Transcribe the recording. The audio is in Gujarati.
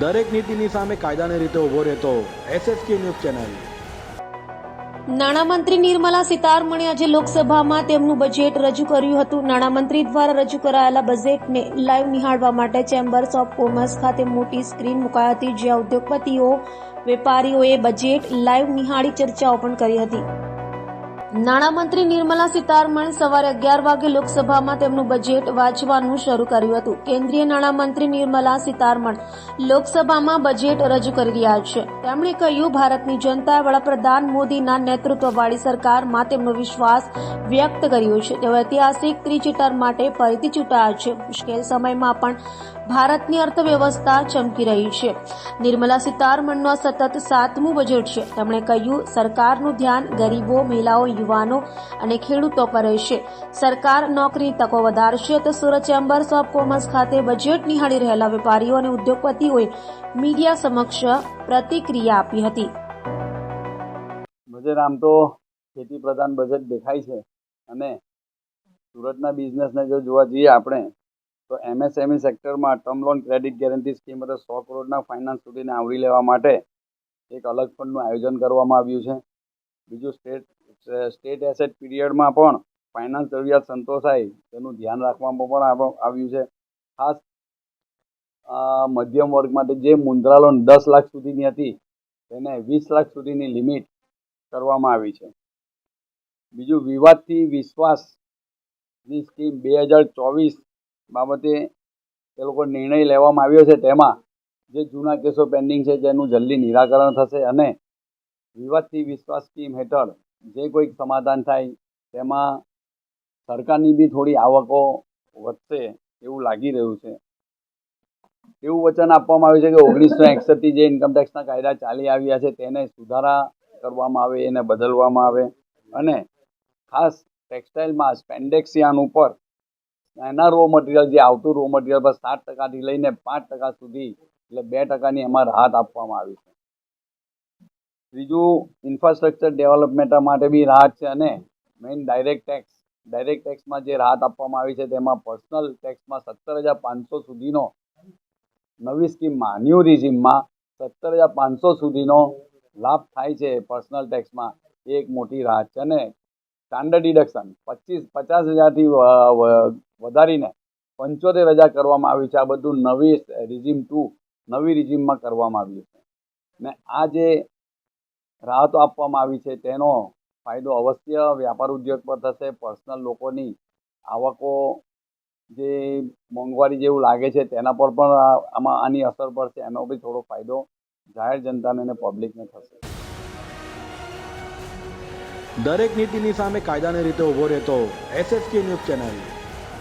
દરેક નીતિની સામે કાયદાની રીતે ઊભો રહેતો SSK ન્યૂઝ ચેનલ। નાણામંત્રી નિર્મલા સીતારમણે આજે લોકસભામાં તેમનું બજેટ રજૂ કર્યું હતું। નાણામંત્રી દ્વારા રજૂ કરાયેલા બજેટને લાઈવ નિહાળવા માટે ચેમ્બર્સ ઓફ કોમર્સ ખાતે મોટી સ્ક્રીન મુકાઈ હતી, જ્યાં ઉદ્યોગપતિઓ, વેપારીઓએ બજેટ લાઈવ નિહાળી ચર્ચાઓ પણ કરી હતી। નાણામંત્રી નિર્મલા સીતારમણે સવારે 11 વાગે લોકસભામાં તેમનું બજેટ વાંચવાનું શરૂ કર્યું હતું। કેન્દ્રીય નાણામંત્રી નિર્મલા સીતારમણ લોકસભામાં બજેટ રજૂ કરી રહ્યા છે। તેમણે કહ્યું, ભારતની જનતાએ વડાપ્રધાન મોદીના નેતૃત્વવાળી સરકારમાં તેમનો વિશ્વાસ વ્યક્ત કર્યો છે। તેઓ ઐતિહાસિક ત્રીજી ટર્મ માટે ફરીથી ચૂંટાયા છે। મુશ્કેલ સમયમાં પણ ભારતની અર્થવ્યવસ્થા ચમકી રહી છે। નિર્મલા સીતારમણનું આ સતત 7મું બજેટ છે। તેમણે કહ્યું, સરકારનું ધ્યાન ગરીબો, મહિલાઓ, યુવાનો અને ખેડૂતો પર રહેશે। સરકાર નોકરીની તકો વધારશે। તો સુરત ચેમ્બર્સ ઓફ કોમર્સ ખાતે બજેટ નિહાળી રહેલા વેપારીઓ અને ઉદ્યોગપતિઓએ મીડિયા સમક્ષ પ્રતિક્રિયા આપી હતી। બજેટ આમ તો ખેતી પ્રધાન બજેટ દેખાય છે અને સુરતના બિઝનેસને જો જોવા જઈએ આપણે તો MSME સેક્ટરમાં term loan credit guarantee scheme એટલે 100 કરોડના ફાઇનાન્સ સુધીને આવરી લેવા માટે એક અલગ ફંડનું આયોજન કરવામાં આવ્યું છે। બીજું સ્ટેટ એસેટ પીરિયડમાં પણ ફાઇનાન્સ જરૂરિયાત સંતોષાય તેનું ધ્યાન રાખવામાં પણ આવ્યું છે। ખાસ મધ્યમ વર્ગ માટે જે મુદ્રા લોન 10 લાખ સુધીની હતી તેને 20 લાખ સુધીની લિમિટ કરવામાં આવી છે। બીજું વિવાદથી વિશ્વાસની સ્કીમ 2024 બાબતે એ લોકો નિર્ણય લેવામાં આવ્યો છે। તેમાં જે જૂના કેસો પેન્ડિંગ છે જેનું જલ્દી નિરાકરણ થશે અને વિવાદથી વિશ્વાસ સ્કીમ હેઠળ જે કોઈક સમાધાન થાય તેમાં સરકારની બી થોડી આવકો વધશે એવું લાગી રહ્યું છે। એવું વચન આપવામાં આવ્યું છે કે 1961થી જે ઇન્કમટેક્સના કાયદા ચાલી આવ્યા છે તેને સુધારા કરવામાં આવે, એને બદલવામાં આવે અને ખાસ ટેક્સટાઇલમાં સ્પેન્ડેક્સ યાર્ન ઉપર એના રો મટીરિયલ જે આવતું રો મટીરિયલ પર 7%થી લઈને 5% સુધી એટલે 2%ની એમાં રાહત આપવામાં આવી છે। ત્રીજું ઇન્ફ્રાસ્ટ્રક્ચર ડેવલપમેન્ટ માટે બી રાહત છે અને મેઇન ડાયરેક્ટ ટેક્સમાં જે રાહત આપવામાં આવી છે તેમાં પર્સનલ ટેક્સમાં 17,500 સુધીનો નવી સ્કીમમાં ન્યૂ રિઝિમમાં 17,500 સુધીનો લાભ થાય છે પર્સનલ ટેક્સમાં, એ એક મોટી રાહત છે અને સ્ટાન્ડર્ડ ડિડક્શન 50,000થી વધારીને 75,000 કરવામાં આવ્યું છે। આ બધું નવી રિઝિમમાં કરવામાં આવ્યું છે ને આ જે રાહતો આપવામાં આવી છે તેનો ફાયદો અવશ્ય વ્યાપાર ઉદ્યોગ પર થશે। પર્સનલ લોકોની આવકો જે મોંઘવારી જેવું લાગે છે તેના પર પણ આમાં આની અસર પડશે, એનો બી થોડો ફાયદો જાહેર જનતાને અને પબ્લિકને થશે। દરેક નીતિની સામે કાયદાની રીતે ઊભો રહેતો SSK ન્યૂઝ ચેનલ।